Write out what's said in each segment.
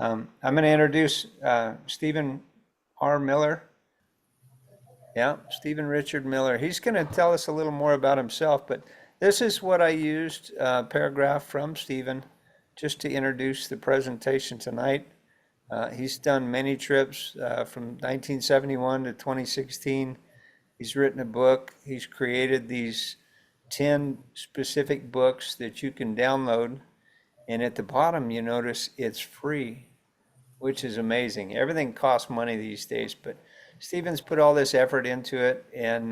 I'm going to introduce Stephen R. Miller. Yeah, Stephen Richard Miller. He's going to tell us a little more about himself, but this is what I used, a paragraph from Stephen, just to introduce the presentation tonight. He's done many trips from 1971 to 2016. He's written a book. He's created these 10 specific books that you can download. And at the bottom, you notice it's free, which is amazing. Everything costs money these days, but Stephen's put all this effort into it, and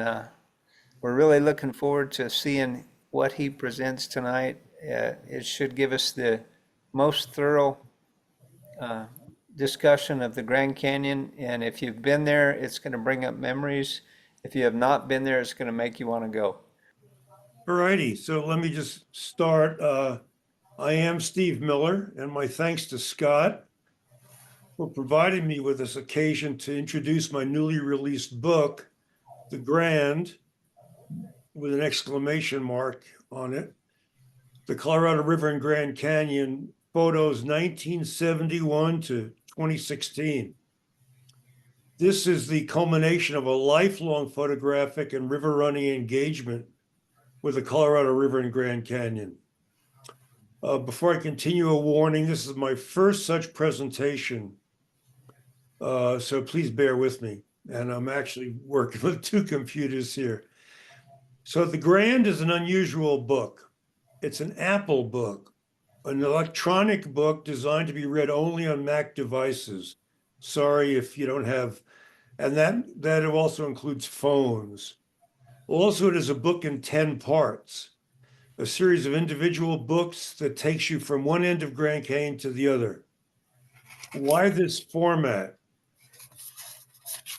we're really looking forward to seeing what he presents tonight. It should give us the most thorough uh, discussion of the Grand Canyon, and if you've been there, it's going to bring up memories. If you have not been there, it's going to make you want to go. All righty, so let me just start. I am Steve Miller, and my thanks to Scott for providing me with this occasion to introduce my newly released book, The Grand, with an exclamation mark on it, The Colorado River and Grand Canyon, Photos 1971 to 2016. This is the culmination of a lifelong photographic and river running engagement with the Colorado River and Grand Canyon. Before I continue, a warning, this is my first such presentation, so please bear with me. And I'm actually working with two computers here. So The Grand is an unusual book. It's an Apple book, an electronic book designed to be read only on Mac devices. Sorry if you don't have, and that also includes phones. Also, it is a book in 10 parts, a series of individual books that takes you from one end of Grand Canyon to the other. Why this format?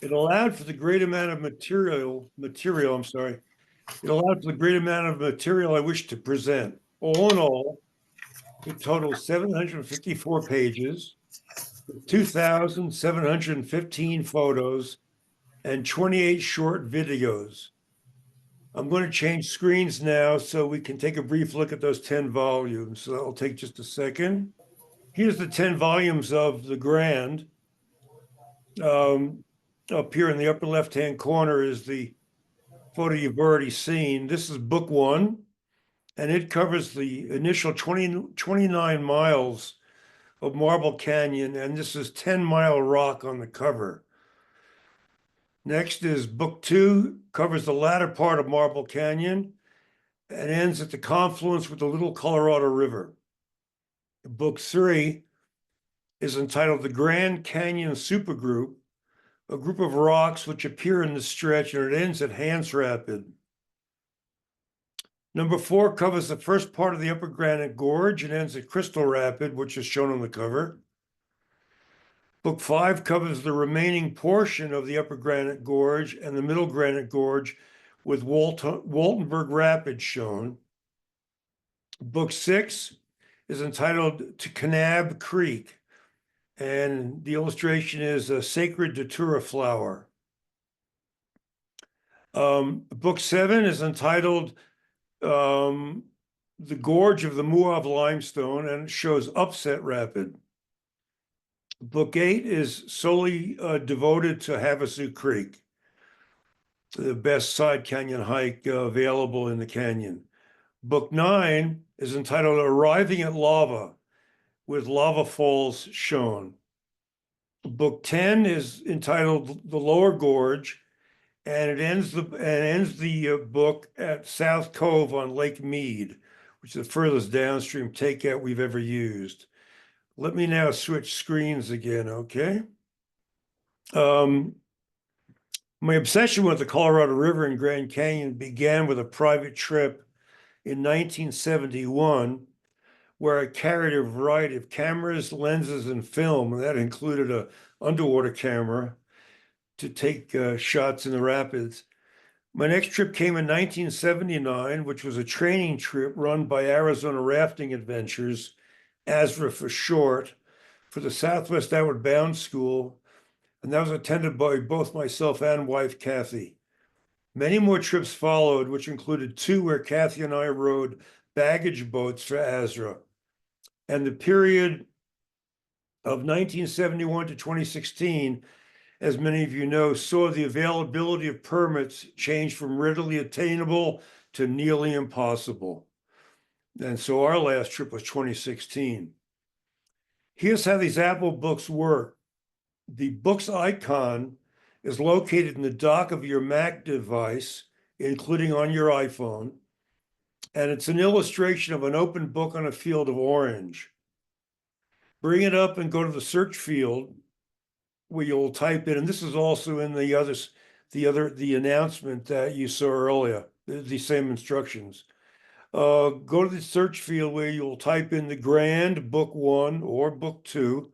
It allowed for the great amount of material, it allowed for the great amount of material I wish to present. All in all, it totals 754 pages, 2,715 photos, and 28 short videos. I'm going to change screens now so we can take a brief look at those 10 volumes. So that'll take just a second. Here's the 10 volumes of The Grand. Up here in the upper left-hand corner is the photo you've already seen. This is book one, and it covers the initial 29 miles of Marble Canyon, and this is 10-mile rock on the cover. Next is book two, covers the latter part of Marble Canyon and ends at the confluence with the Little Colorado River. Book three is entitled The Grand Canyon Supergroup, a group of rocks which appear in the stretch, and it ends at Hans Rapid. Number four covers the first part of the Upper Granite Gorge and ends at Crystal Rapid, which is shown on the cover. Book five covers the remaining portion of the Upper Granite Gorge and the Middle Granite Gorge with Waltenberg Rapids shown. Book six is entitled To Kanab Creek, and the illustration is a sacred datura flower. Book seven is entitled The Gorge of the Muav Limestone, and it shows Upset Rapid. Book eight is solely devoted to Havasu Creek, the best side canyon hike available in the canyon. Book nine is entitled Arriving at Lava, with lava falls shown. Book 10 is entitled The Lower Gorge, and it ends the book at South Cove on Lake Mead, which is the furthest downstream takeout we've ever used. Let me now switch screens again, okay? My obsession with the Colorado River and Grand Canyon began with a private trip in 1971, where I carried a variety of cameras, lenses, and film, and that included an underwater camera to take shots in the rapids. My next trip came in 1979, which was a training trip run by Arizona Rafting Adventures, ASRA for short, for the Southwest Outward Bound School, and that was attended by both myself and wife, Kathy. Many more trips followed, which included two where Kathy and I rode baggage boats for ASRA. And the period of 1971 to 2016, as many of you know, saw the availability of permits change from readily attainable to nearly impossible. And so our last trip was 2016. Here's how these Apple books work. The book's icon is located in the dock of your Mac device, including on your iPhone, and it's an illustration of an open book on a field of orange. Bring it up and go to the search field where you'll type in, and this is also in the announcement that you saw earlier, the same instructions. Go to the search field where you'll type in the Grand Book 1 or Book 2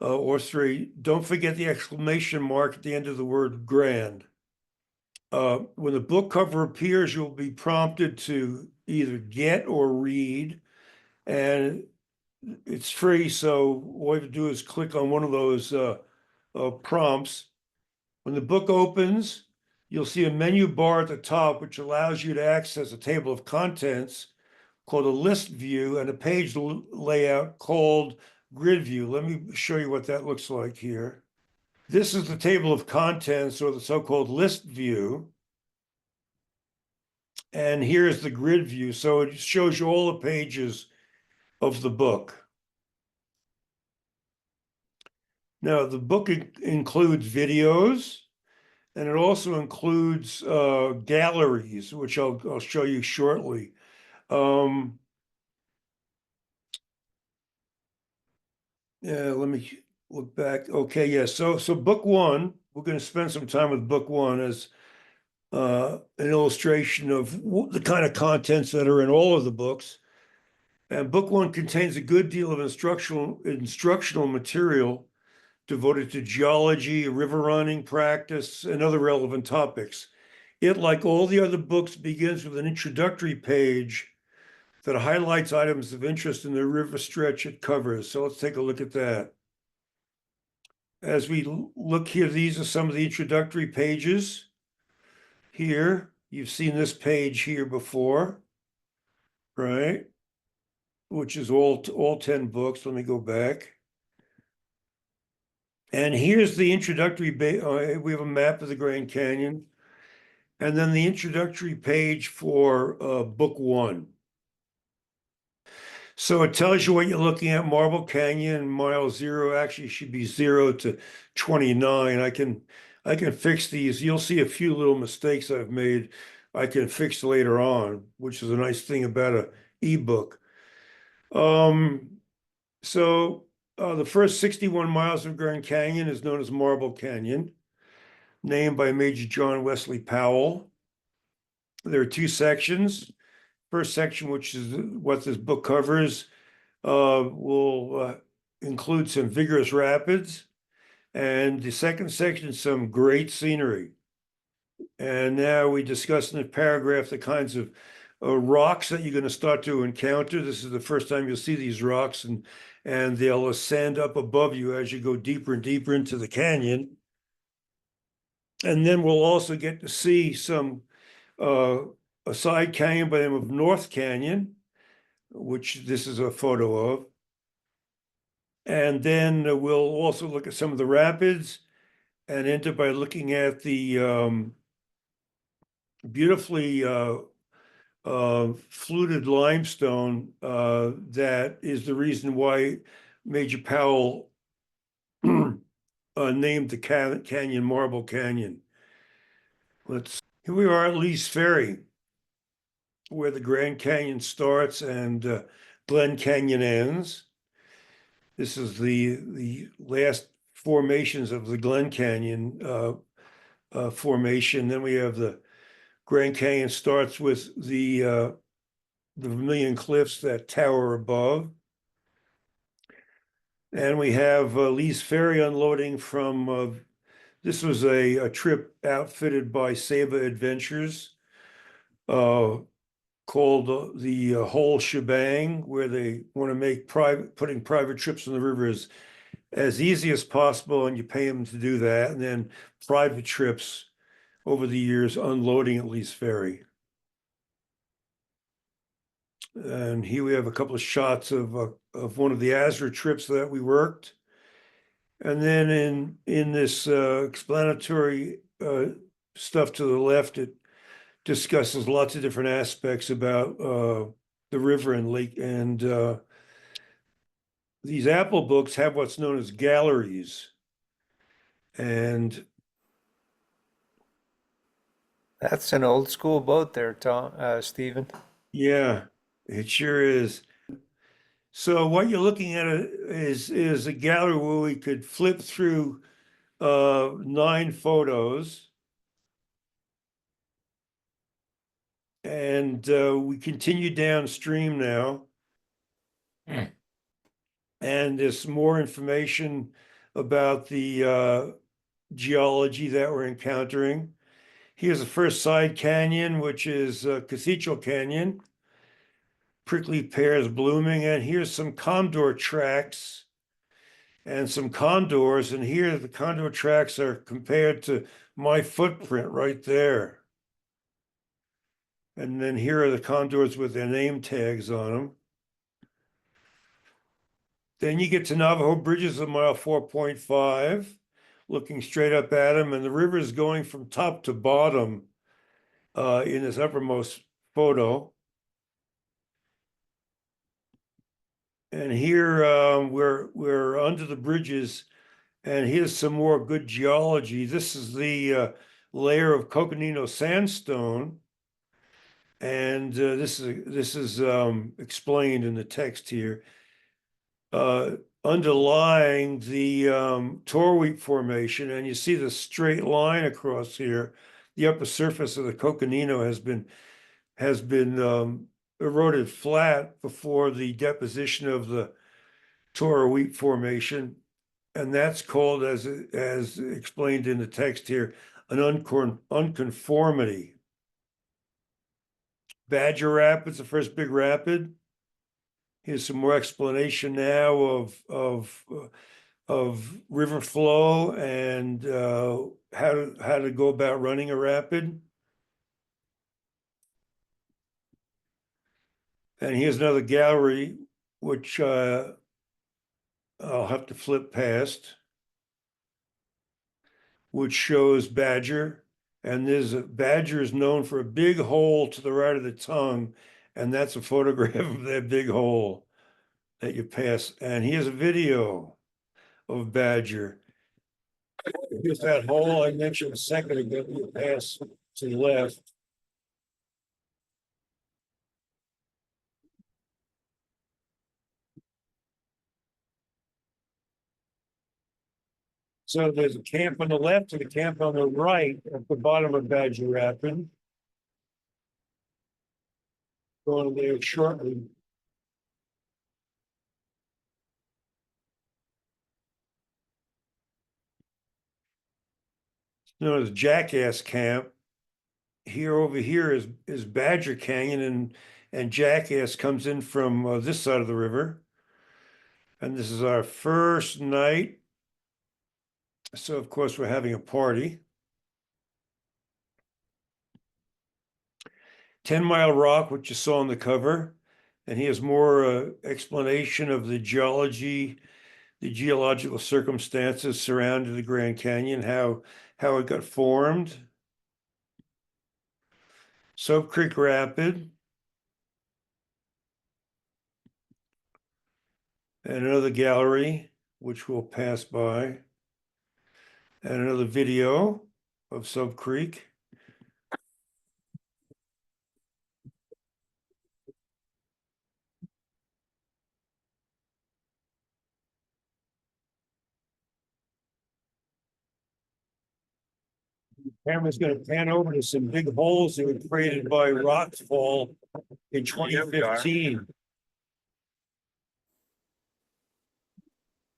or 3. Don't forget the exclamation mark at the end of the word grand. When the book cover appears, you'll be prompted to either get or read, and it's free, so all you have to do is click on one of those prompts. When the book opens, you'll see a menu bar at the top, which allows you to access a table of contents called a list view and a page layout called grid view. Let me show you what that looks like here. This is the table of contents, or the so-called list view. And here's the grid view. So it shows you all the pages of the book. Now, the book includes videos, and it also includes galleries, which I'll show you shortly. Yeah, let me look back. Okay, yeah. So book one, we're going to spend some time with book one as an illustration of the kind of contents that are in all of the books. And book one contains a good deal of instructional material devoted to geology, river running practice, and other relevant topics. It, like all the other books, begins with an introductory page that highlights items of interest in the river stretch it covers. So let's take a look at that. As we look here, these are some of the introductory pages. Here, you've seen this page here before, right? Which is all 10 books. Let me go back. And here's the introductory, we have a map of the Grand Canyon. And then the introductory page for book one. So it tells you what you're looking at. Marble Canyon, mile 0 actually should be 0 to 29. I can fix these. You'll see a few little mistakes I've made. I can fix later on, which is a nice thing about a ebook. So the first 61 miles of Grand Canyon is known as Marble Canyon, named by Major John Wesley Powell. There are two sections. First section, which is what this book covers, will include some vigorous rapids, and the second section, some great scenery. And now we discuss in the paragraph the kinds of rocks that you're going to start to encounter. This is the first time you'll see these rocks, and they'll ascend up above you as you go deeper and deeper into the canyon. And then we'll also get to see some a side canyon by the name of North Canyon, which this is a photo of. And then we'll also look at some of the rapids and end up by looking at the beautifully fluted limestone that is the reason why Major Powell named the canyon Marble Canyon. Here we are at Lee's Ferry, where the Grand Canyon starts and Glen Canyon ends. This is the last formations of the Glen Canyon formation. Then we have the Grand Canyon starts with the Vermilion Cliffs that tower above. And we have Lee's Ferry unloading from, this was a trip outfitted by Saba Adventures, called the whole shebang, where they want to make putting private trips on the river as easy as possible, and you pay them to do that, and then private trips over the years unloading at Lee's Ferry. And here we have a couple of shots of one of the Azra trips that we worked. And then in this explanatory stuff to the left, it discusses lots of different aspects about the river and lake. And these Apple books have what's known as galleries. And That's an old school boat there, Tom, Stephen. yeah, it sure is. So what you're looking at is a gallery where we could flip through 9 photos. And we continue downstream now. And there's more information about the geology that we're encountering. Here's the first side canyon, which is Cathedral Canyon. Prickly pears blooming, and here's some condor tracks and some condors. And here the condor tracks are compared to my footprint right there. And then here are the condors with their name tags on them. Then you get to Navajo Bridges at mile 4.5, looking straight up at them, and the river is going from top to bottom in this uppermost photo. And here we're under the bridges, and here's some more good geology. This is the layer of Coconino sandstone, and this is explained in the text here. Underlying the Torweep Formation, and you see the straight line across here. The upper surface of the Coconino has been eroded flat before the deposition of the Torweep Formation, and that's called, as explained in the text here, an unconformity. Badger Rapids, the first big rapid. Here's some more explanation now of river flow and how to go about running a rapid. And here's another gallery, which I'll have to flip past, which shows Badger. And Badger is known for a big hole to the right of the tongue, and that's a photograph of that big hole that you pass. And here's a video of Badger. Here's that hole I mentioned a second ago, you pass to the left. So there's a camp on the left and a camp on the right at the bottom of Badger Rapid. Going there shortly. Known as Jackass Camp. Over here is Badger Canyon, and Jackass comes in from this side of the river. And this is our first night. So of course we're having a party. 10 Mile Rock, which you saw on the cover. And here's more explanation of the geology, the geological circumstances surrounding the Grand Canyon, how it got formed. Soap Creek Rapid. And another gallery, which we'll pass by. And another video of Soap Creek. Camera's going to pan over to some big holes that were created by rockfall in 2015.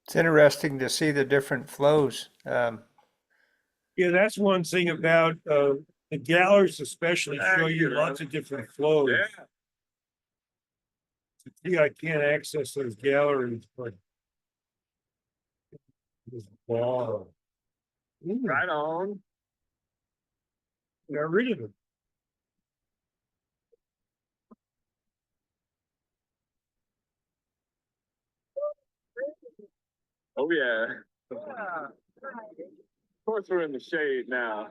It's interesting to see the different flows. Yeah, that's one thing about the galleries, especially show you lots of different flows. See, I can't access those galleries, but wow. Right on. Got rid of it. Oh yeah. Of course, we're in the shade now.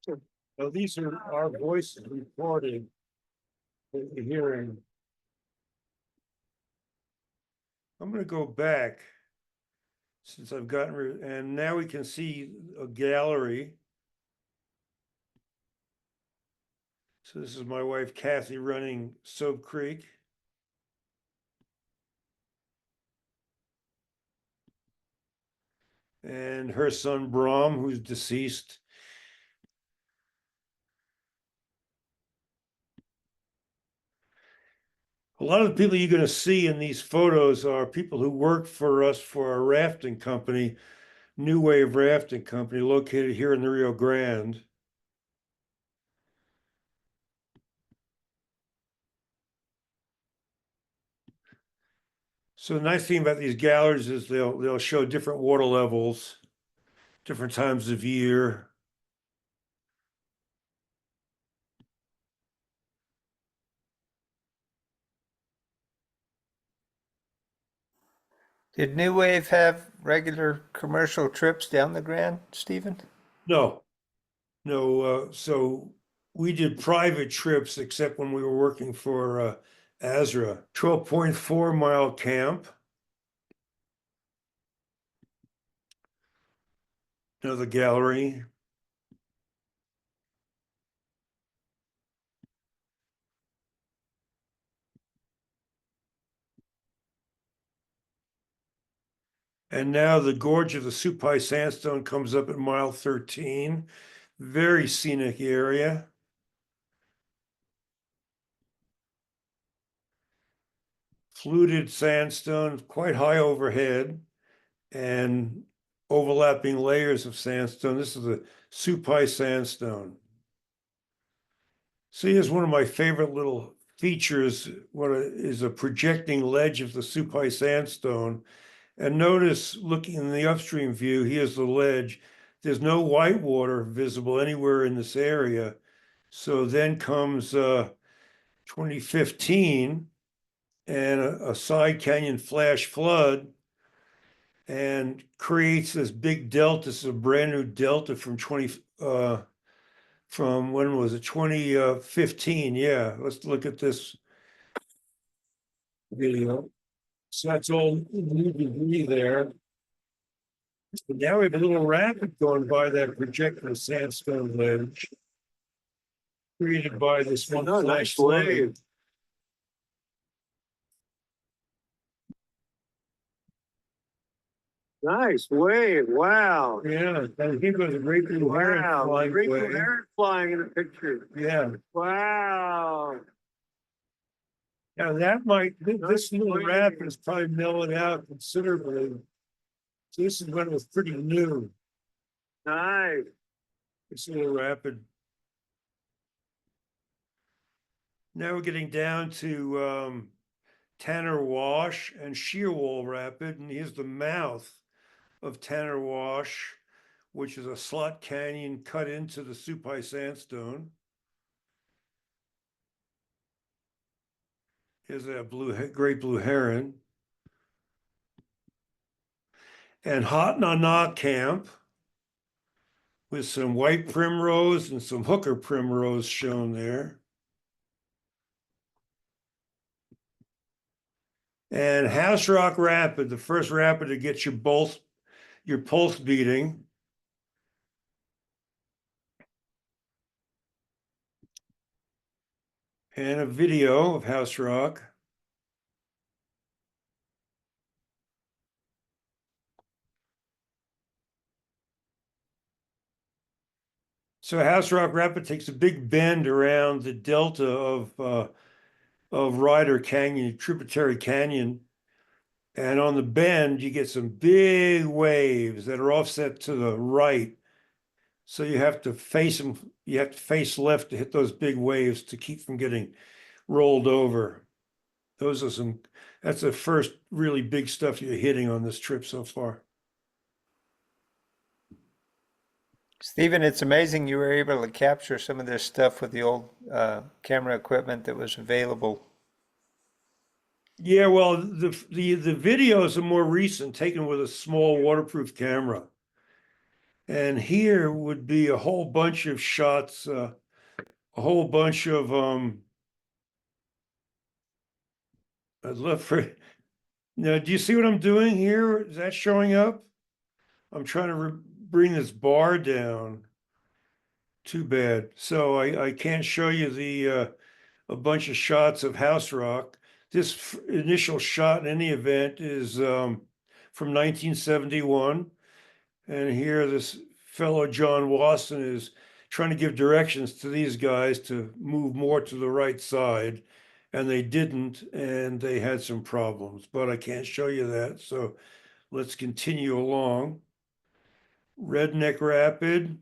So these are our voices recording that you're hearing. I'm going to go back since I've gotten, and now we can see a gallery. So this is my wife Kathy running Soap Creek. And her son Brahm, who's deceased. A lot of the people you're going to see in these photos are people who work for us for our rafting company, New Wave Rafting Company, located here in the Rio Grande. So the nice thing about these galleries is they'll show different water levels, different times of year. Did New Wave have regular commercial trips down the Grand, Stephen? No, so we did private trips except when we were working for Azra. 12.4 mile camp. Another gallery. And now the gorge of the Supai Sandstone comes up at mile 13. Very scenic area. Fluted sandstone, quite high overhead, and overlapping layers of sandstone. This is the Supai Sandstone. See, here's one of my favorite little features, what is a projecting ledge of the Supai Sandstone. And notice, looking in the upstream view, here's the ledge. There's no whitewater visible anywhere in this area. So then comes 2015 and a side canyon flash flood and creates this big delta. This is a brand new delta from from when was it? 2015. Yeah, let's look at this video. So that's all new debris there. But now we have a little rapid going by that projecting sandstone ledge created by this one Oh, flash nice wave. flood. Nice wave. Wow. Yeah, and here goes a great blue heron Wow. flying Great blue away. heron flying in the picture. Yeah. Wow. Now that this little wave. rapid is probably mellowed out considerably. So this is when it was pretty new. Nice. This little rapid. Now we're getting down to Tanner Wash and Shearwall Rapid, and here's the mouth of Tanner Wash, which is a slot canyon cut into the Supai Sandstone. Here's a great blue heron. And Hot Nana Camp with some white primrose and some hooker primrose shown there. And House Rock Rapid, the first rapid to get your pulse beating. And a video of House Rock. So House Rock Rapid takes a big bend around the delta of Ryder Canyon, Tributary Canyon. And on the bend, you get some big waves that are offset to the right. So you have to face them, you have to face left to hit those big waves to keep from getting rolled over. That's the first really big stuff you're hitting on this trip so far. Stephen, it's amazing you were able to capture some of this stuff with the old camera equipment that was available. Yeah, well, the videos are more recent, taken with a small waterproof camera. And here would be a whole bunch of shots, a whole bunch of I'd love for now. Do you see what I'm doing here? Is that showing up? I'm trying to bring this bar down. Too bad. So I can't show you the a bunch of shots of house rock. This initial shot in any event is from 1971. And here this fellow John Wasson is trying to give directions to these guys to move more to the right side. And they didn't, and they had some problems, but I can't show you that. So let's continue along. Redneck Rapid.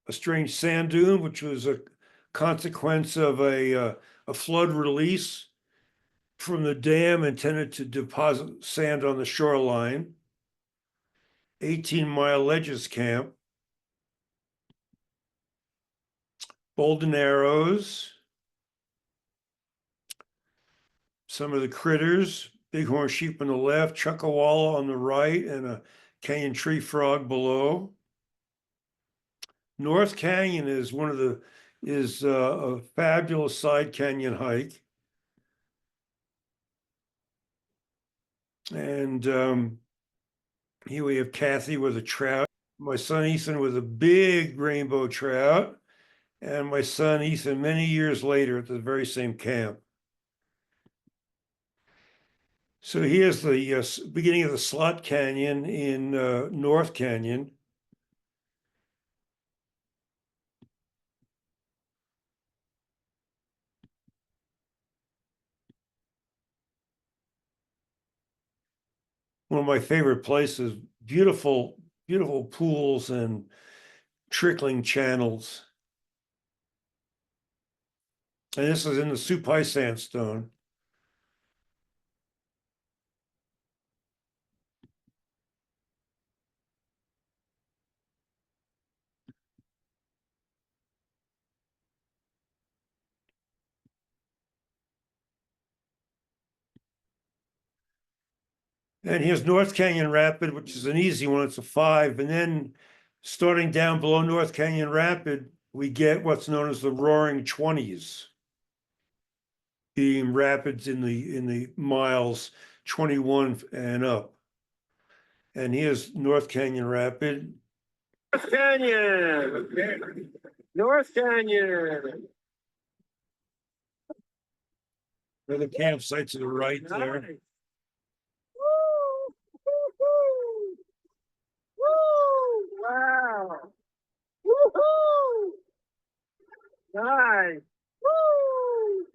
A strange sand dune, which was a consequence of a flood release from the dam intended to deposit sand on the shoreline. 18-mile Ledges Camp. Bolden Arrows. Some of the critters, bighorn sheep on the left, chuckawalla on the right, and a canyon tree frog below. North Canyon is a fabulous side canyon hike. And here we have Kathy with a trout, my son Ethan with a big rainbow trout, and my son Ethan many years later at the very same camp. So here's the beginning of the Slot Canyon in North Canyon. One of my favorite places, beautiful, beautiful pools and trickling channels. And this is in the Supai sandstone. And here's North Canyon Rapid, which is an easy one. It's a 5. And then starting down below North Canyon Rapid, we get what's known as the Roaring 20s, being rapids in the miles 21 and up. And here's North Canyon Rapid. North Canyon. North Canyon. Where the campsite to the right there. Nice. Woo! Woo-hoo! Woo! Wow! Woohoo! Nice! Woo!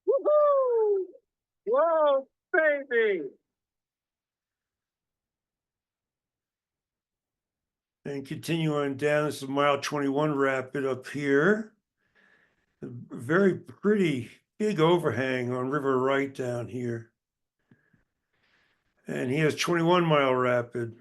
Woohoo! Whoa, baby! And continue on down. This is mile 21 rapid up here. A very pretty big overhang on River Right down here. And here's 21-mile rapid.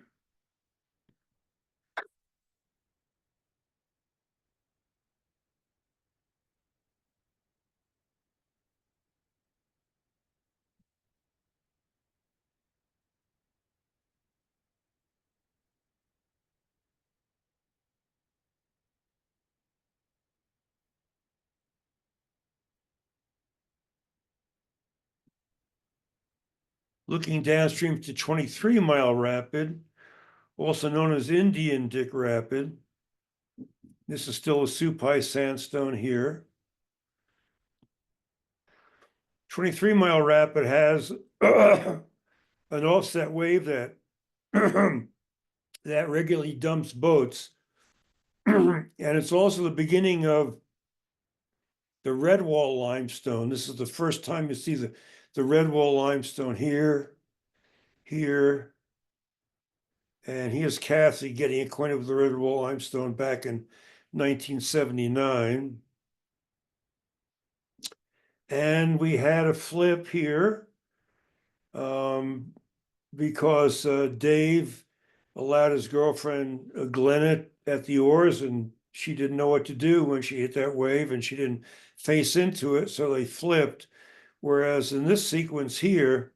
Looking downstream to 23-mile rapid, also known as Indian Dick Rapid. This is still a Supai sandstone here. 23-mile rapid has an offset wave that that regularly dumps boats. And it's also the beginning of the Redwall limestone. This is the first time you see the Redwall limestone here, and here's Kathy getting acquainted with the Redwall limestone back in 1979. And we had a flip here because Dave allowed his girlfriend Glenna at the oars, and she didn't know what to do when she hit that wave, and she didn't face into it, so they flipped. Whereas in this sequence here,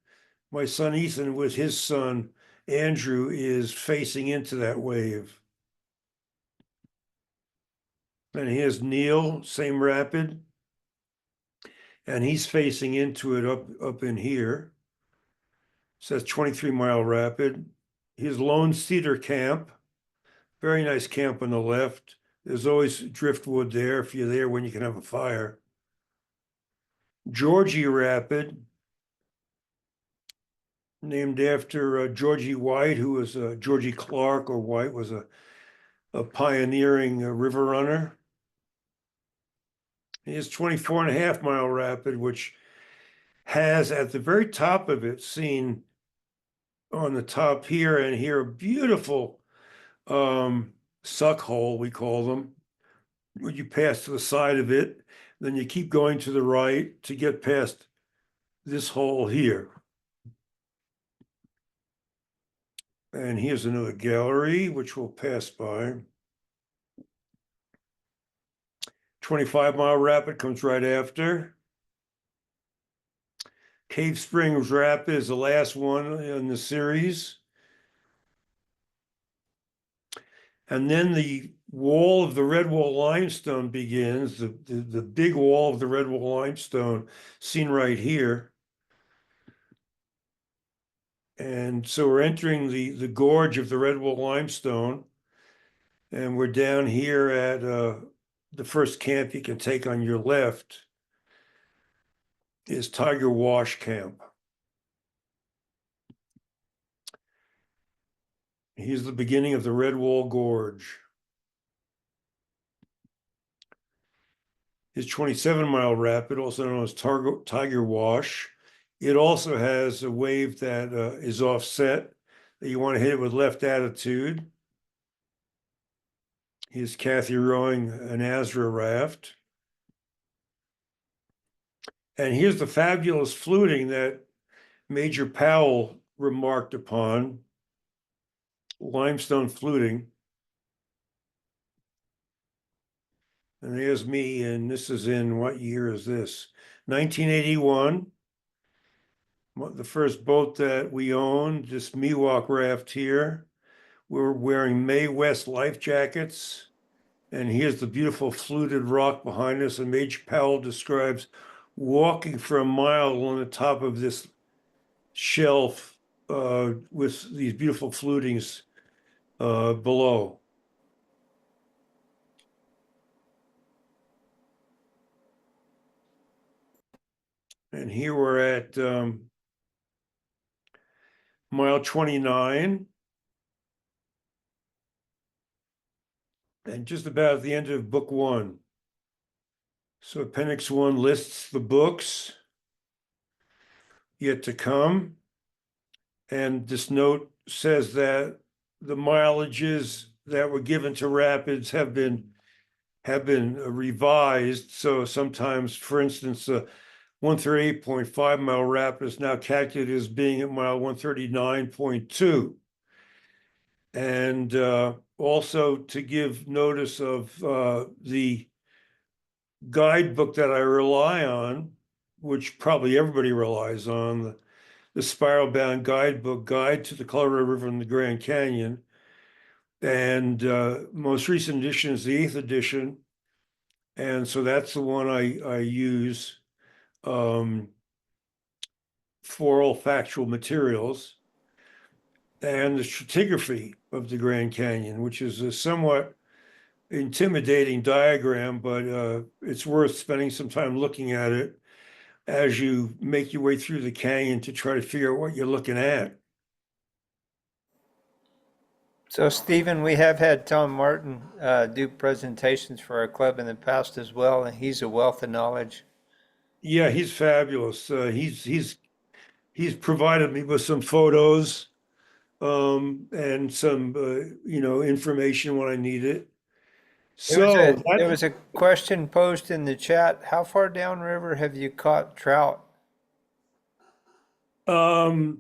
my son Ethan with his son Andrew is facing into that wave. And here's Neil, same rapid. And he's facing into it up in here. So that's 23-mile rapid. Here's Lone Cedar Camp. Very nice camp on the left. There's always driftwood there if you're there when you can have a fire. Georgie Rapid, named after Georgie White, who was Georgie Clark, or White was a pioneering river runner. Here's 24.5-mile rapid, which has at the very top of it, seen on the top here and here, a beautiful suck hole, we call them, where you pass to the side of it, then you keep going to the right to get past this hole here. And here's another gallery, which we'll pass by. 25-mile rapid comes right after. Cave Springs Rapid is the last one in the series. And then the wall of the red wall limestone begins, the big wall of the red wall limestone seen right here. And so we're entering the gorge of the red wall limestone. And we're down here at the first camp you can take on your left is Tiger Wash Camp. Here's the beginning of the Red Wall Gorge. His 27-mile rapid, also known as Tiger Wash. It also has a wave that is offset, that you want to hit it with left attitude. Here's Kathy rowing an Azra raft. And here's the fabulous fluting that Major Powell remarked upon, limestone fluting. And there's me, and this is in, what year is this? 1981. The first boat that we owned, this Miwok raft here. We're wearing Mae West life jackets. And here's the beautiful fluted rock behind us. And Major Powell describes walking for a mile on the top of this shelf with these beautiful flutings below. And here we're at mile 29. And just about at the end of book 1. So appendix 1 lists the books yet to come. And this note says that the mileages that were given to rapids have been revised. So sometimes, for instance, 138.5 mile rapid is now calculated as being at mile 139.2. And also to give notice of the guidebook that I rely on, which probably everybody relies on, the Spiral Bound Guidebook, Guide to the Colorado River and the Grand Canyon. And most recent edition is the 8th edition. And so that's the one I use for all factual materials. And the stratigraphy of the Grand Canyon, which is a somewhat intimidating diagram, but it's worth spending some time looking at it as you make your way through the canyon to try to figure out what you're looking at. So Stephen, we have had Tom Martin do presentations for our club in the past as well, and he's a wealth of knowledge. Yeah, he's fabulous. He's provided me with some photos and some information when I need it. So There was a question posed in the chat. How far downriver have you caught trout? After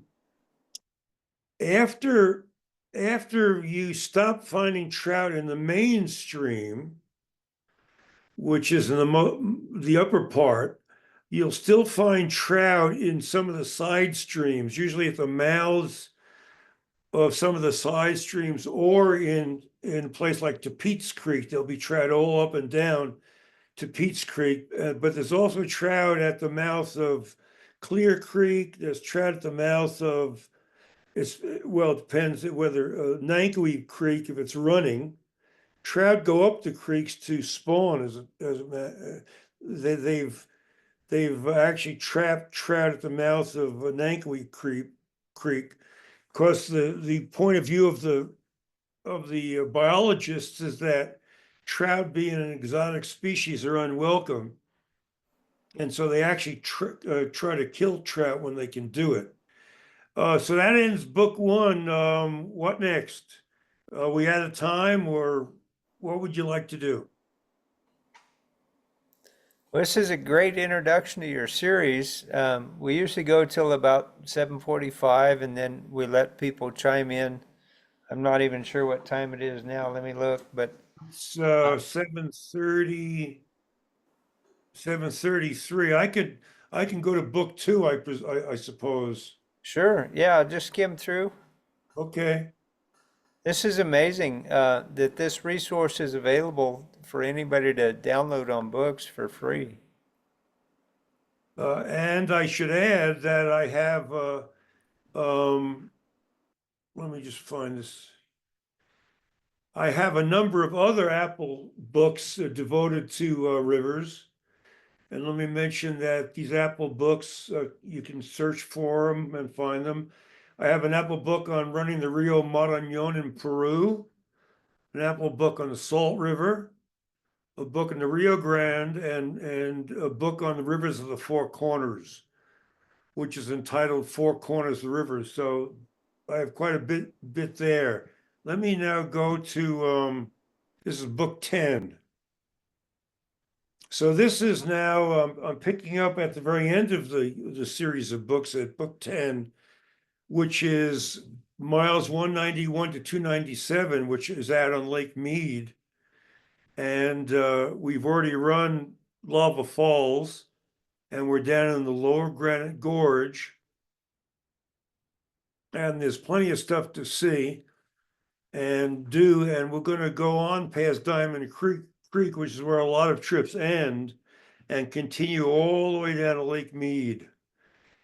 you stop finding trout in the mainstream, which is in the upper part. You'll still find trout in some of the side streams, usually at the mouths of some of the side streams, or in a place like Pete's Creek. There'll be trout all up and down Pete's Creek, but there's also trout at the mouth of Clear Creek. There's trout at the mouth of it depends whether Nankowe Creek, if it's running. Trout go up the creeks to spawn. They've actually trapped trout at the mouth of Nankowe Creek, because the point of view of the biologists is that trout, being an exotic species, are unwelcome, and so they actually try to kill trout when they can do it. So that ends book one. What next? We out of time, or what would you like to do? Well, this is a great introduction to your series. We usually go till about 7:45, and then we let people chime in. I'm not even sure what time it is now. Let me look, but It's 7:30, 7:33. I can go to book two, I suppose. sure. Yeah, I'll just skim through. Okay. This is amazing that this resource is available for anybody to download on books for free. And I should add that I have, let me just find this. I have a number of other Apple books devoted to rivers. And let me mention that these Apple books, you can search for them and find them. I have an Apple book on running the Rio Marañón in Peru, an Apple book on the Salt River, a book on the Rio Grande, and a book on the rivers of the Four Corners, which is entitled Four Corners of the Rivers. So I have quite a bit there. Let me now go to, this is book 10. So this is now, I'm picking up at the very end of the series of books at book 10, which is miles 191 to 297, which is out on Lake Mead. And we've already run Lava Falls, and we're down in the Lower Granite Gorge. And there's plenty of stuff to see and do. And we're going to go on past Diamond Creek, which is where a lot of trips end, and continue all the way down to Lake Mead.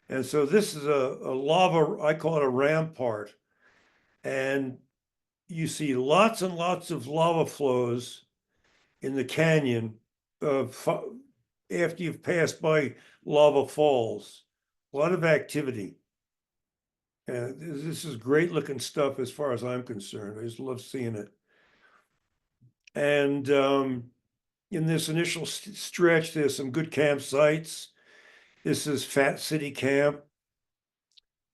And so this is a lava, I call it a rampart. And you see lots and lots of lava flows in the canyon after you've passed by lava falls. A lot of activity. And this is great looking stuff as far as I'm concerned. I just love seeing it. And in this initial stretch, there's some good campsites. This is Fat City Camp.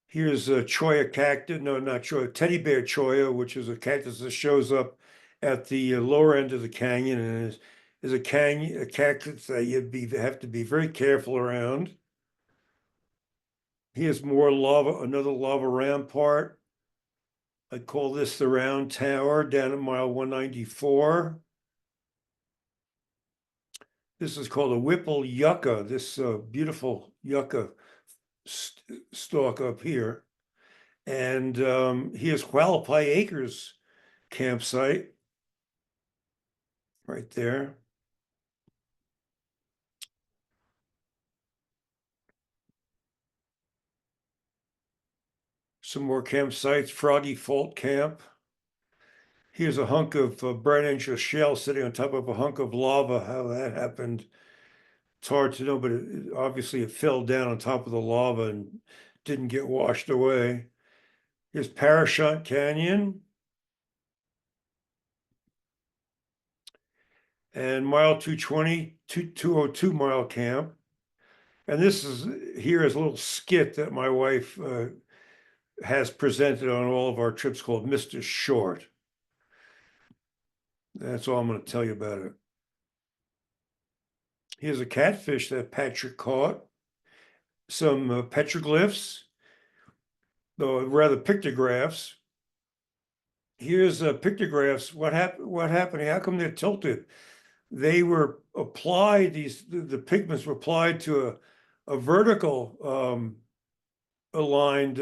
Here's a cholla cactus, no, not cholla, teddy bear cholla, which is a cactus that shows up at the lower end of the canyon, and is a cactus that have to be very careful around. Here's more lava, another lava rampart. I call this the Round Tower down at mile 194. This is called a Whipple yucca, this beautiful yucca stalk up here. And here's Hualapai Acres campsite right there. Some more campsites, Froggy Fault Camp. Here's a hunk of bright angel shell sitting on top of a hunk of lava. How that happened, it's hard to know, but obviously it fell down on top of the lava and didn't get washed away. Here's Parashant Canyon. And mile 220, 202 mile camp. And this is, here is a little skit that my wife has presented on all of our trips called Mr. Short. That's all I'm going to tell you about it. Here's a catfish that Patrick caught. Some petroglyphs, though rather pictographs. Here's pictographs. What happened? How come they're tilted? they were applied, the pigments were applied to a vertical aligned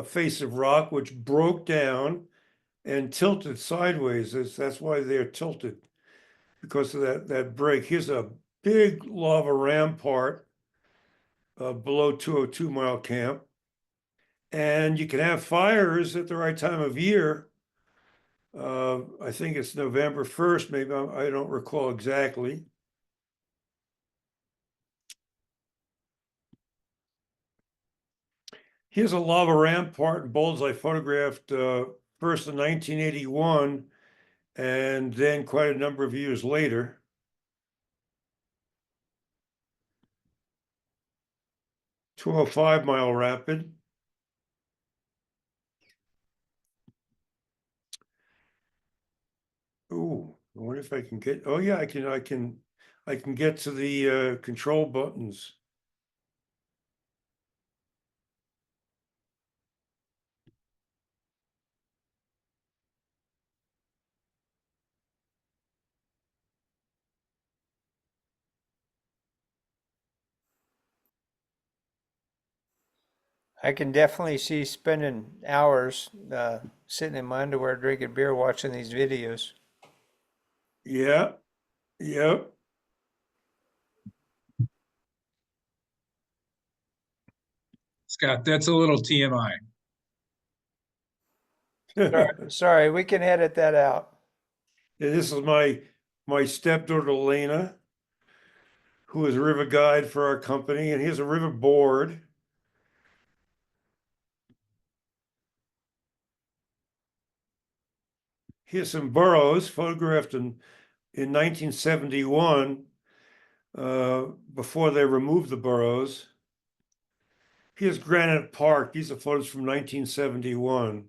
face of rock, which broke down and tilted sideways. That's why they're tilted, because of that break. Here's a big lava rampart below 202 Mile Camp. And you can have fires at the right time of year. I think it's November 1st, maybe, I don't recall exactly. Here's a lava rampart in Bowles I photographed first in 1981, and then quite a number of years later. "205 Mile Rapid." Ooh, I wonder if I can get, oh yeah, I can get to the control buttons. I can definitely see spending hours sitting in my underwear drinking beer watching these videos. Yeah, yep. Scott, that's a little TMI. Sorry, we can edit that out. And this is my stepdaughter Lena, who is a river guide for our company, and here's a river board. Here's some burrows photographed in 1971, before they removed the burrows. Here's Granite Park. These are photos from 1971.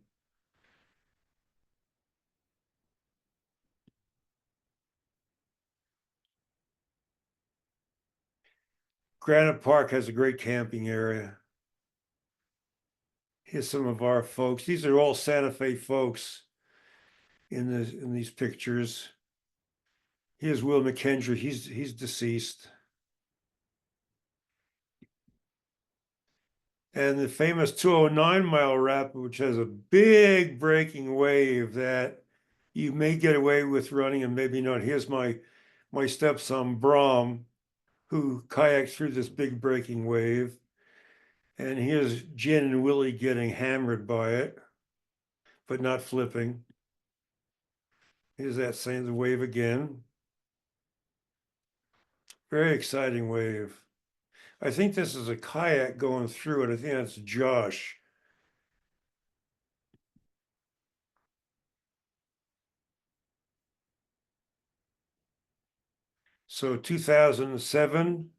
Granite Park has a great camping area. Here's some of our folks. These are all Santa Fe folks in these pictures. Here's Will McKendry. He's deceased. And the famous 209 Mile Rapid, which has a big breaking wave that you may get away with running and maybe not. Here's my stepson Brom, who kayaked through this big breaking wave. And here's Jen and Willie getting hammered by it, but not flipping. Here's that same wave again. Very exciting wave. I think this is a kayak going through it. I think that's Josh. So 2007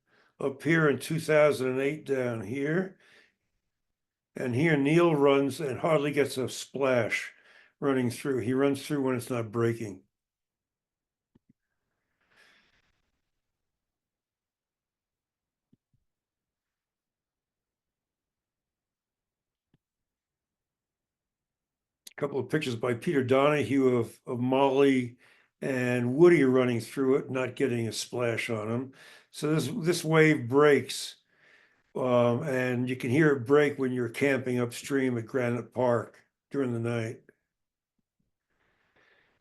up here and 2008 down here. And here Neil runs and hardly gets a splash running through. He runs through when it's not breaking. A couple of pictures by Peter Donahue of Molly and Woody running through it, not getting a splash on them. So this wave breaks, and you can hear it break when you're camping upstream at Granite Park during the night.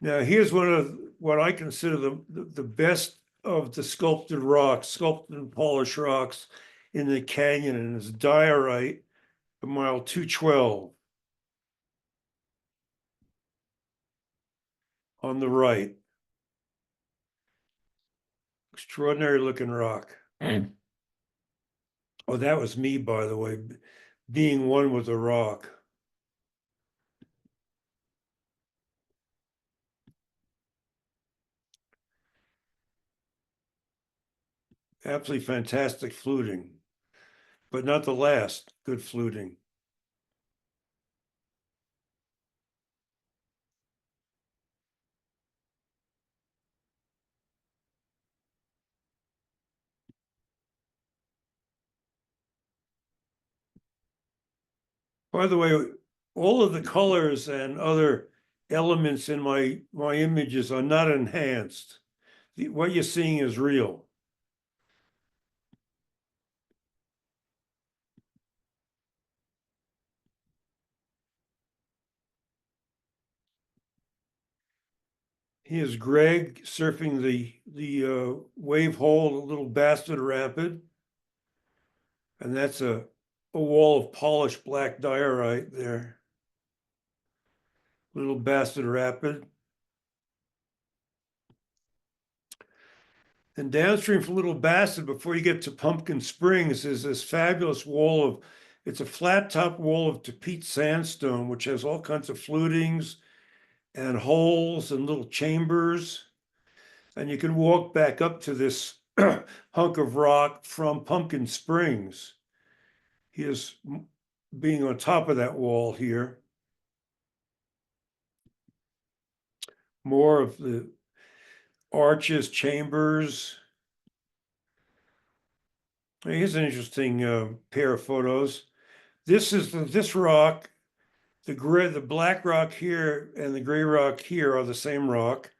Now here's one of what I consider the best of the sculpted rocks, sculpted and polished rocks in the canyon, and it's diorite, mile 212 on the right. Extraordinary looking rock. Oh, that was me, by the way, being one with the rock. Absolutely fantastic fluting, but not the last good fluting. By the way, all of the colors and other elements in my images are not enhanced. what you're seeing is real. Here's Greg surfing the wave hole, a little bastard rapid. And that's a wall of polished black diorite there. Little bastard rapid. And downstream from Little Bastard, before you get to Pumpkin Springs, is this fabulous wall of, it's a flat top wall of Tapete sandstone, which has all kinds of flutings and holes and little chambers. And you can walk back up to this hunk of rock from Pumpkin Springs. Here's being on top of that wall here. More of the arches, chambers. Here's an interesting pair of photos. This is this rock, the black rock here and the gray rock here are the same rock,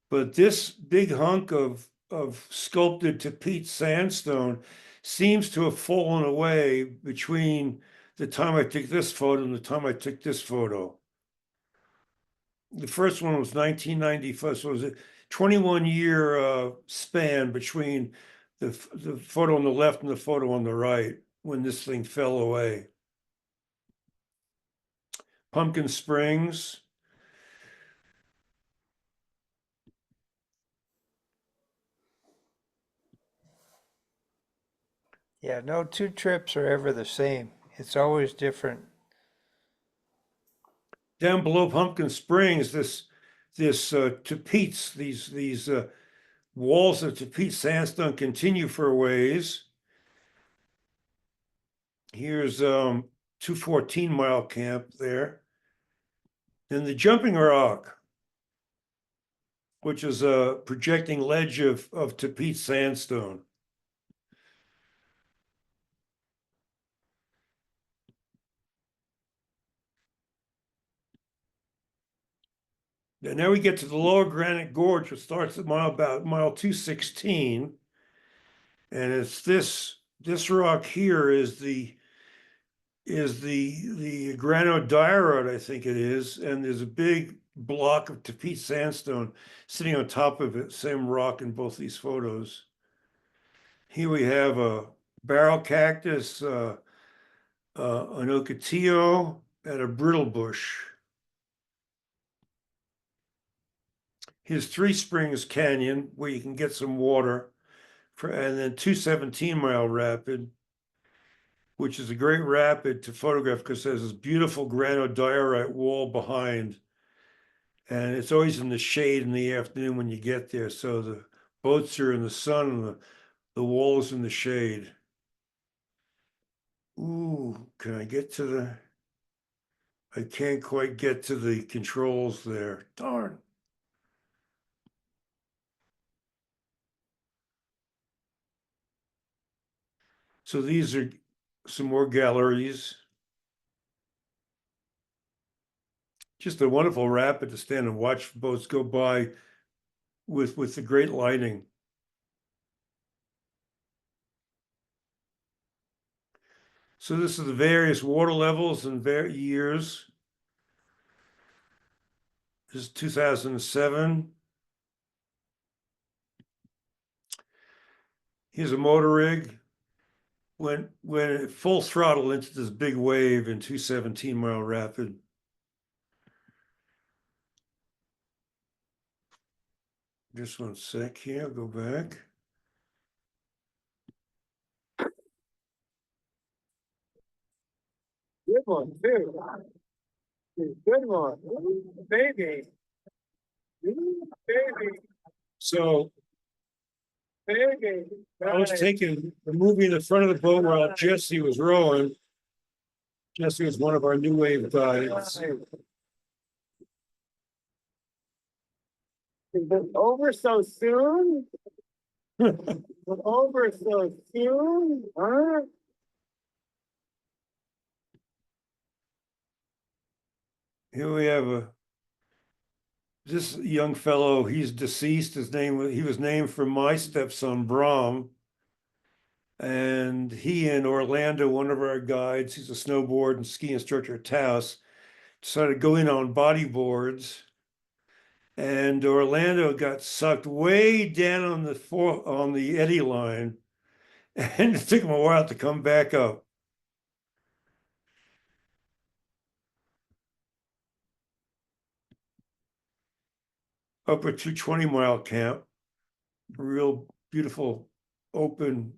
but this big hunk of sculpted Tapete sandstone seems to have fallen away between the time I took this photo and the time I took this photo. The first one was 1995, so it was a 21-year span between the photo on the left and the photo on the right when this thing fell away. Pumpkin Springs. Yeah, no two trips are ever the same. It's always different. Down below Pumpkin Springs, this Tapetes, these walls of Tapete sandstone continue for a ways. Here's 214 Mile Camp there. And the Jumping Rock, which is a projecting ledge of Tapete sandstone. And now we get to the Lower Granite Gorge, which starts at about mile 216. And it's this rock here is the granodiorite, I think it is, and there's a big block of Tapete sandstone sitting on top of it, same rock in both these photos. Here we have a barrel cactus, an ocotillo, and a brittle bush. Here's Three Springs Canyon, where you can get some water, and then 217 Mile Rapid, which is a great rapid to photograph because there's this beautiful granodiorite wall behind. And it's always in the shade in the afternoon when you get there. So the boats are in the sun and the wall is in the shade. Ooh, can I get to the, I can't quite get to the controls there. Darn. So these are some more galleries. Just a wonderful rapid to stand and watch boats go by with the great lighting. So this is the various water levels and years. This is 2007. Here's a motor rig. When full throttle into this big wave in 217 Mile Rapid. Just 1 sec here, I'll go back. Good one, too. Good one. Baby. Baby. So Baby. I was taking the movie in the front of the boat while Jesse was rowing. Jesse was one of our new wave guides. Is it over so soon? Over so soon? Huh? Here we have this young fellow, he's deceased. He was named for my stepson, Brahm. And he and Orlando, one of our guides, he's a snowboard and ski instructor at Taos, decided to go in on bodyboards. And Orlando got sucked way down on the eddy line, and it took him a while to come back up. Up at 220-mile camp, real beautiful open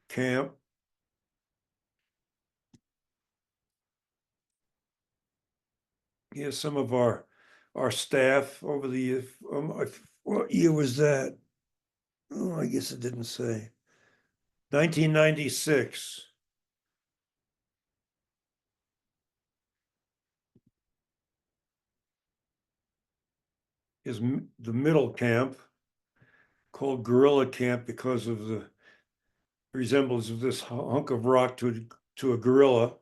camp. Here's some of our staff over the what year was that? Oh, I guess it didn't say. 1996. Is the middle camp called Gorilla Camp because of the resemblance of this hunk of rock to a gorilla.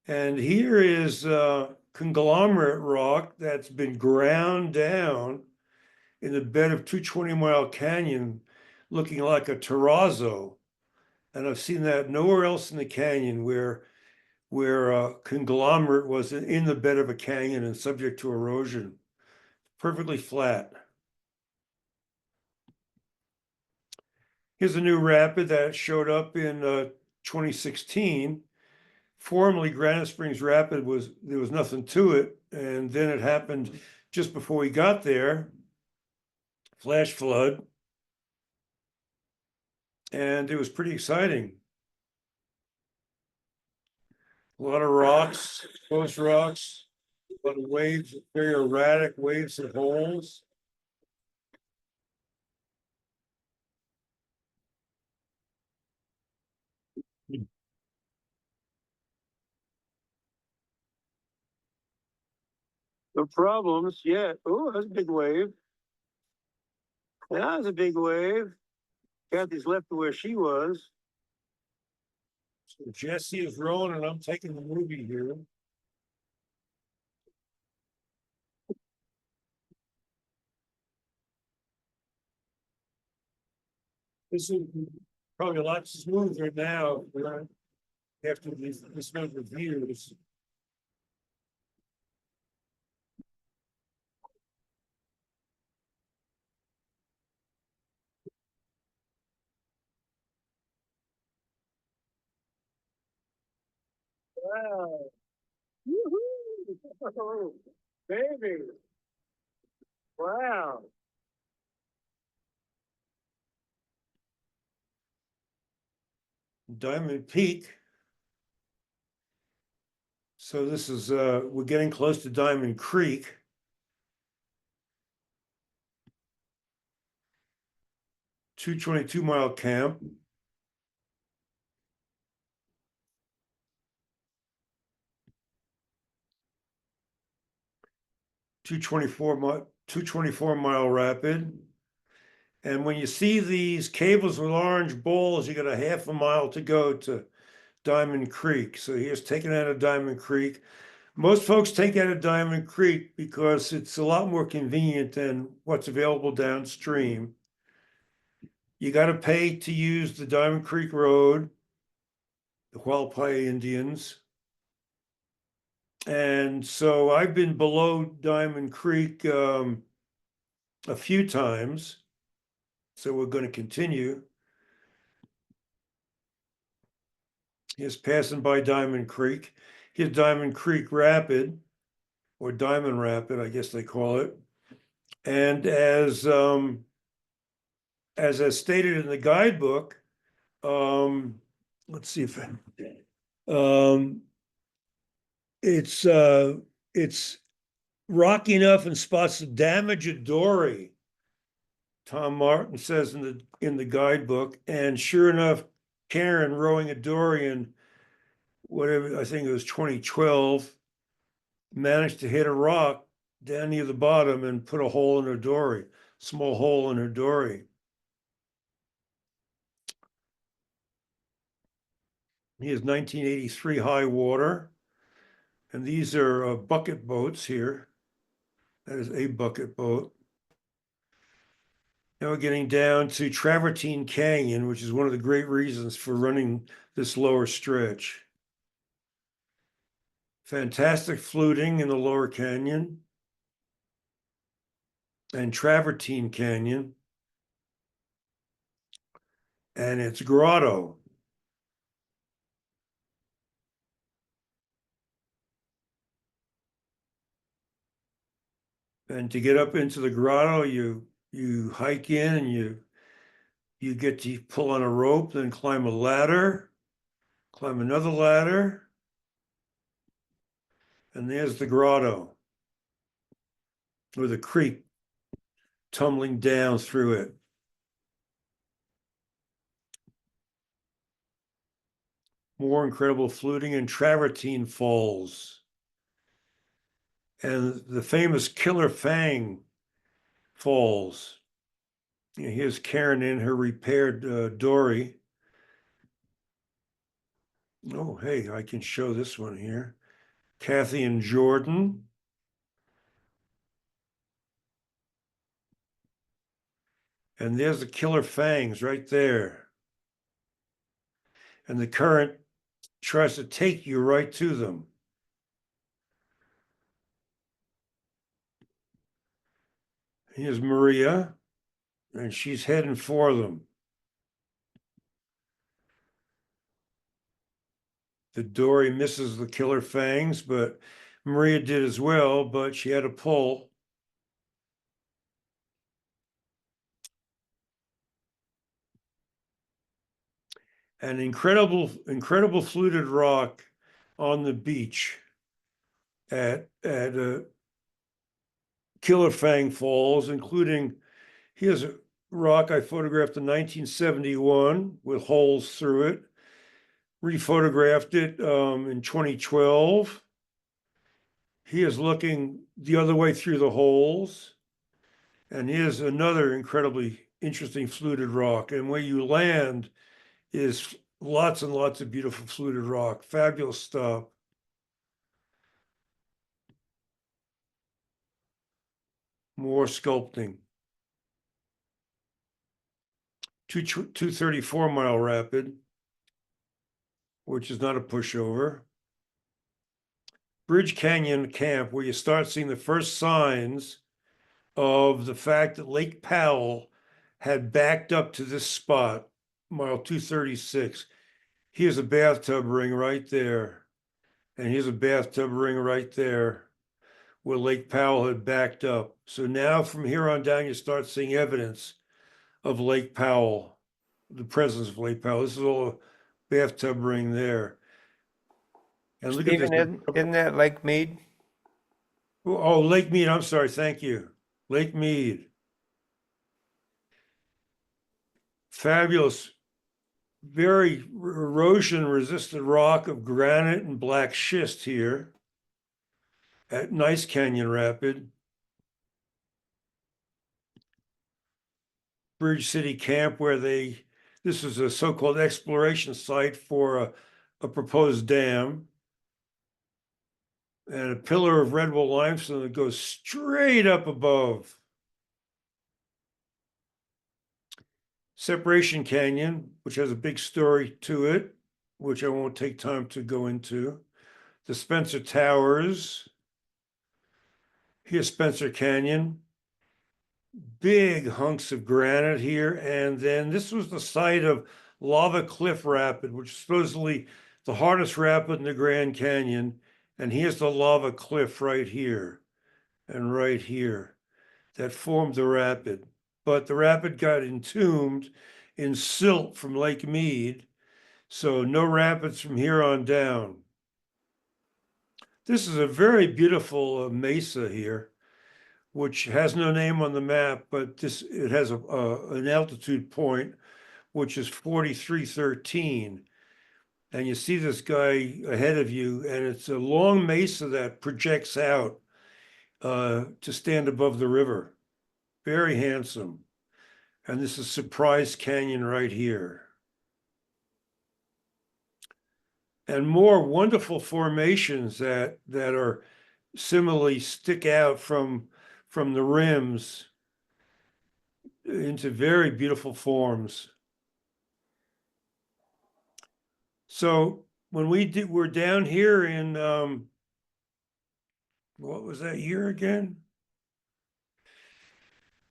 And here is conglomerate rock that's been ground down in the bed of 220-mile canyon, looking like a terrazzo. And I've seen that nowhere else in the canyon where conglomerate was in the bed of a canyon and subject to erosion. Perfectly flat. Here's a new rapid that showed up in 2016. Formerly, Granite Springs Rapid there was nothing to it, and then it happened just before we got there, flash flood, and it was pretty exciting. A lot of rocks, exposed rocks, a lot of waves, very erratic waves and holes. The problems, yeah. Oh, that's a big wave. That was a big wave. Kathy's left to where she was. So Jesse is rolling, and I'm taking the movie here. This is probably a lot smoother now after this number of years. Wow. Woo-hoo. Oh, baby. Wow. Diamond Peak. So this is we're getting close to Diamond Creek. 222-mile camp. Two 224-mile rapid. And when you see these cables with orange balls, you got a half a mile to go to Diamond Creek. So here's taking out of Diamond Creek. Most folks take out of Diamond Creek because it's a lot more convenient than what's available downstream. You got to pay to use the Diamond Creek Road, the Paleo-Indians. And so I've been below Diamond Creek a few times. So we're going to continue. Here's passing by Diamond Creek. Here's Diamond Creek Rapid, or Diamond Rapid, I guess they call it. And as stated in the guidebook, let's see if it's rocky enough in spots to damage a dory. Tom Martin says in the guidebook, and sure enough, Karen rowing a dory in whatever, I think it was 2012, managed to hit a rock down near the bottom and put a hole in her dory, small hole in her dory. Here's 1983 high water. And these are bucket boats here. That is a bucket boat. Now we're getting down to Travertine Canyon, which is one of the great reasons for running this lower stretch. Fantastic fluting in the lower canyon and Travertine Canyon. And it's grotto. And to get up into the grotto, you hike in and you get to pull on a rope, then climb a ladder, climb another ladder, and there's the grotto with a creek tumbling down through it. More incredible fluting in Travertine Falls. And the famous Killer Fang Falls. Here's Karen in her repaired dory. Oh, hey, I can show this one here. Kathy and Jordan. And there's the Killer Fangs right there. And the current tries to take you right to them. Here's Maria, and she's heading for them. The dory misses the Killer Fangs, but Maria did as well, but she had a pull. An incredible fluted rock on the beach at Killer Fang Falls, including, here's a rock I photographed in 1971 with holes through it. Rephotographed it in 2012. He is looking the other way through the holes. And here's another incredibly interesting fluted rock. And where you land is lots and lots of beautiful fluted rock. Fabulous stuff. More sculpting. 234 Mile Rapid, which is not a pushover. Bridge Canyon Camp, where you start seeing the first signs of the fact that Lake Powell had backed up to this spot, mile 236. Here's a bathtub ring right there. And here's a bathtub ring right there where Lake Powell had backed up. So now from here on down, you start seeing evidence of Lake Powell, the presence of Lake Powell. This is all a bathtub ring there. And look at this. Stephen, isn't that Lake Mead? Oh, Lake Mead. I'm sorry. Thank you. Lake Mead. Fabulous, very erosion resistant rock of granite and black schist here at Nice Canyon Rapid. Bridge City Camp, where this is a so-called exploration site for a proposed dam. And a pillar of redwood limestone that goes straight up above. Separation Canyon, which has a big story to it, which I won't take time to go into. The Spencer Towers. Here's Spencer Canyon. Big hunks of granite here. And then this was the site of Lava Cliff Rapid, which is supposedly the hardest rapid in the Grand Canyon. And here's the lava cliff right here and right here that formed the rapid. But the rapid got entombed in silt from Lake Mead, so no rapids from here on down. This is a very beautiful mesa here, which has no name on the map, but it has an altitude point, which is 4313. And you see this guy ahead of you, and it's a long mesa that projects out to stand above the river. Very handsome. And this is Surprise Canyon right here. and more wonderful formations that are similarly stick out from the rims into very beautiful forms. So when we're down here in what was that year again?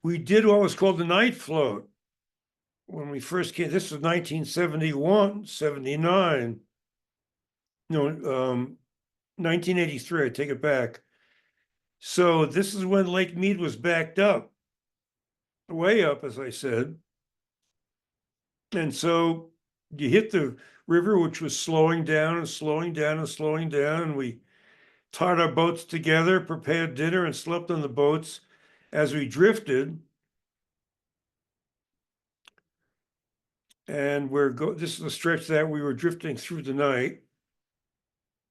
We did what was called the night float. When we first came, this was 1971, 79. No, 1983, I take it back. So this is when Lake Mead was backed up, way up, as I said. And so you hit the river, which was slowing down and slowing down and slowing down. And we tied our boats together, prepared dinner, and slept on the boats as we drifted. And this is the stretch that we were drifting through the night.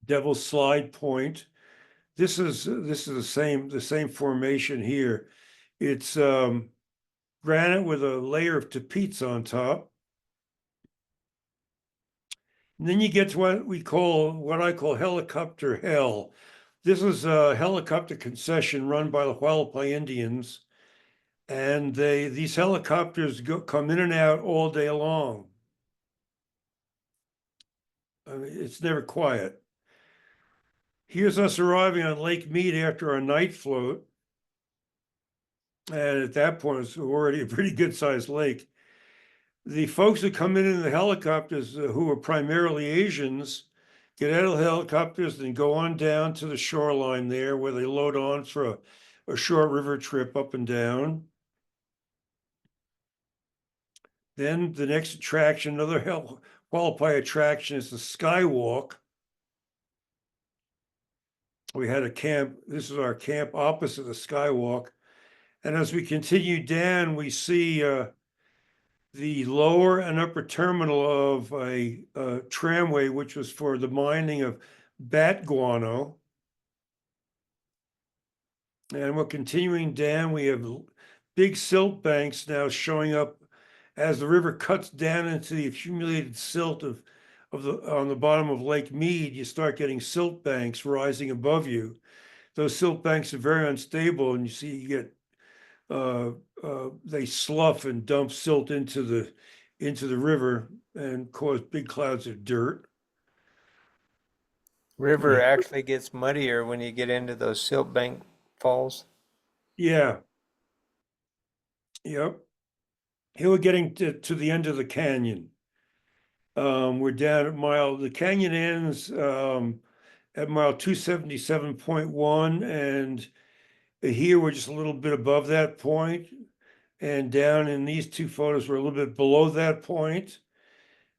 Devil's Slide Point. This is the same formation here. It's granite with a layer of tapetes on top. And then you get to what I call helicopter hell. This is a helicopter concession run by the Paleo-Indians, and these helicopters come in and out all day long. I mean, it's never quiet. Here's us arriving on Lake Mead after our night float. And at that point, it's already a pretty good sized lake. The folks that come in the helicopters, who are primarily Asians, get out of the helicopters and go on down to the shoreline there where they load on for a short river trip up and down. Then the next attraction, another qualified attraction, is the skywalk. We had a camp, this is our camp opposite the skywalk. And as we continue down, we see the lower and upper terminal of a tramway, which was for the mining of bat guano. And we're continuing down. We have big silt banks now showing up as the river cuts down into the accumulated silt on the bottom of Lake Mead. You start getting silt banks rising above you. Those silt banks are very unstable, and you get they slough and dump silt into the river and cause big clouds of dirt. River actually gets muddier when you get into those silt bank falls. Yeah. Yep. Here we're getting to the end of the canyon. We're down at the canyon ends at mile 277.1, and here we're just a little bit above that point. And down in these two photos, we're a little bit below that point.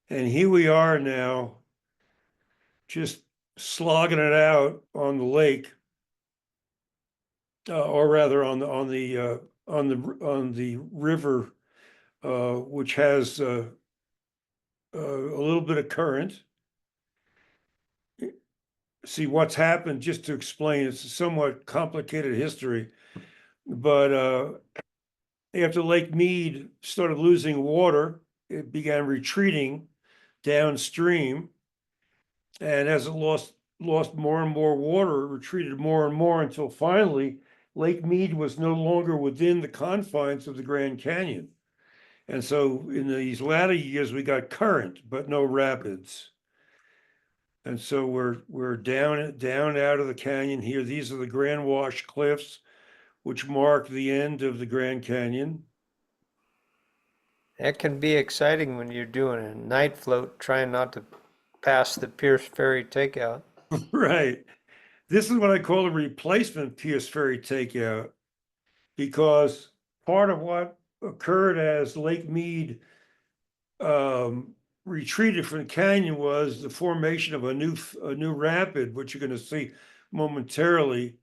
And here we are now, just slogging it out on the lake, or rather on the river, which has a little bit of current. See what's happened, just to explain, it's a somewhat complicated history, but after Lake Mead started losing water, it began retreating downstream. And as it lost more and more water, it retreated more and more until finally Lake Mead was no longer within the confines of the Grand Canyon. And so in these latter years, we got current, but no rapids. And so we're down out of the canyon here. These are the Grand Wash Cliffs, which mark the end of the Grand Canyon. That can be exciting when you're doing a night float, trying not to pass the Pierce Ferry takeout. Right. This is what I call a replacement Pierce Ferry takeout, because part of what occurred as Lake Mead retreated from the canyon was the formation of a new rapid, which you're going to see momentarily.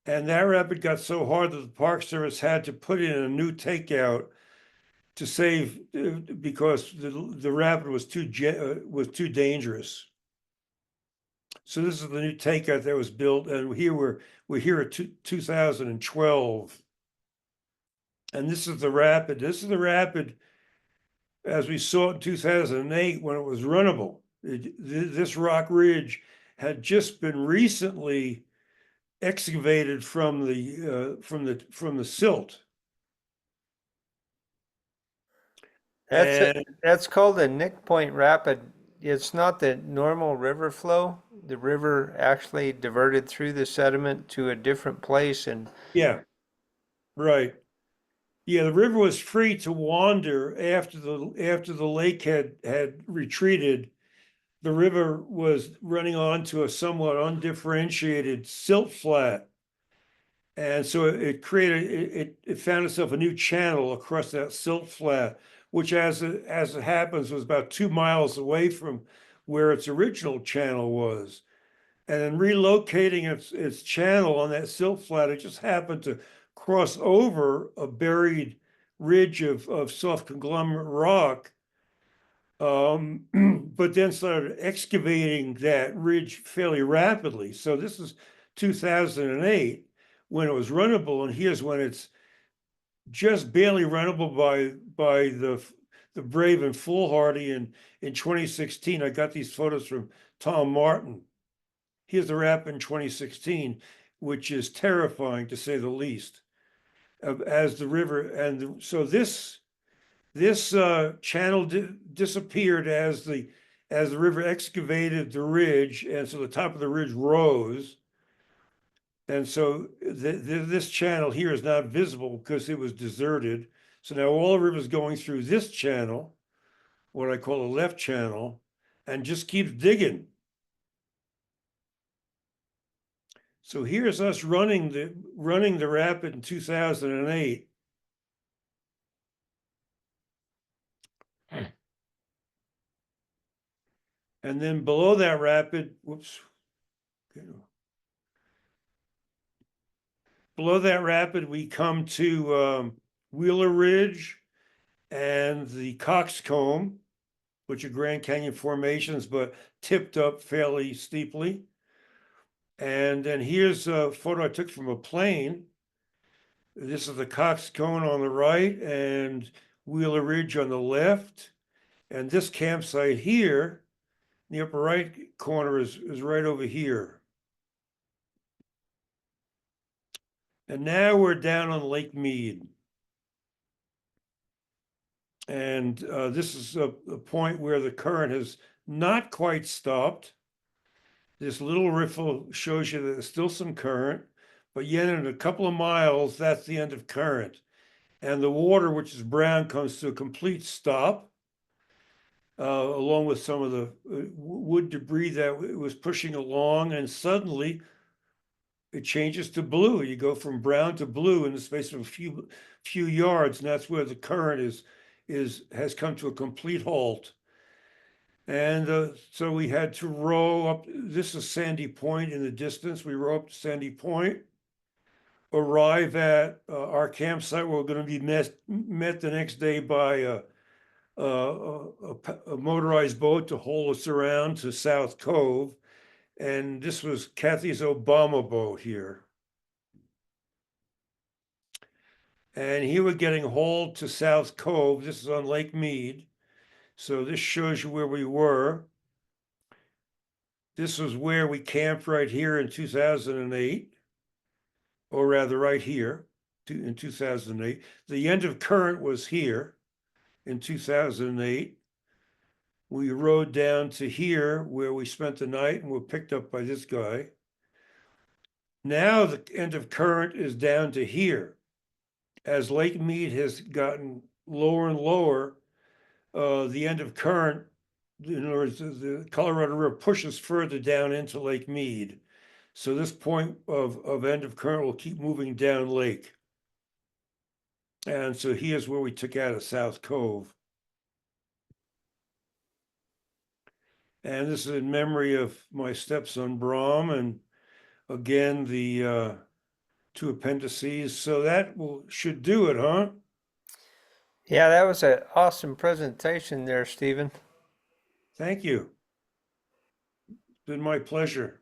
And that rapid got so hard that the Park Service had to put in a new takeout to save, because the rapid was too dangerous. So this is the new takeout that was built, and here we're here at 2012, and this is the rapid. This is the rapid as we saw it in 2008 when it was runnable. This rock ridge had just been recently excavated from the silt. And That's called a Nick Point Rapid. It's not the normal river flow. The river actually diverted through the sediment to a different place, and yeah, right. Yeah, the river was free to wander after the lake had retreated. The river was running onto a somewhat undifferentiated silt flat. And so it found itself a new channel across that silt flat, which as it happens was about 2 miles away from where its original channel was. And then relocating its channel on that silt flat, it just happened to cross over a buried ridge of soft conglomerate rock. But then started excavating that ridge fairly rapidly. So this is 2008 when it was runnable, and here's when it's just barely runnable by the brave and foolhardy. In 2016, I got these photos from Tom Martin. Here's the rap in 2016, which is terrifying to say the least. As the river, and so this channel disappeared as the river excavated the ridge, and so the top of the ridge rose. And so this channel here is not visible because it was deserted. So now all the river is going through this channel, what I call a left channel, and just keeps digging. So here's us running the rapid in 2008. And then below that rapid, below that rapid, we come to Wheeler Ridge and the Coxcomb, which are Grand Canyon formations, but tipped up fairly steeply. And then here's a photo I took from a plane. This is the Coxcomb on the right and Wheeler Ridge on the left. And this campsite here, in the upper right corner, is right over here. And now we're down on Lake Mead. And this is a point where the current has not quite stopped. This little riffle shows you that there's still some current, but yet in a couple of miles, that's the end of current. And the water, which is brown, comes to a complete stop, along with some of the wood debris that it was pushing along. And suddenly it changes to blue. You go from brown to blue in the space of a few yards, and that's where the current has come to a complete halt. And so we had to row up. This is Sandy Point in the distance. We row up to Sandy Point, arrive at our campsite. We're going to be met the next day by a motorized boat to haul us around to South Cove. And this was Kathy's Obama boat here. And here we're getting hauled to South Cove. This is on Lake Mead. So this shows you where we were. This was where we camped right here in 2008, or rather right here in 2008. The end of current was here in 2008. We rode down to here where we spent the night and were picked up by this guy. Now the end of current is down to here. As Lake Mead has gotten lower and lower, the end of current, in other words, the Colorado River pushes further down into Lake Mead. So this point of end of current will keep moving down lake. And so here's where we took out of South Cove. And this is in memory of my stepson Brahm, and again the two appendices. So that should do it, huh? yeah, that was an awesome presentation there, Stephen. Thank you. It's been my pleasure.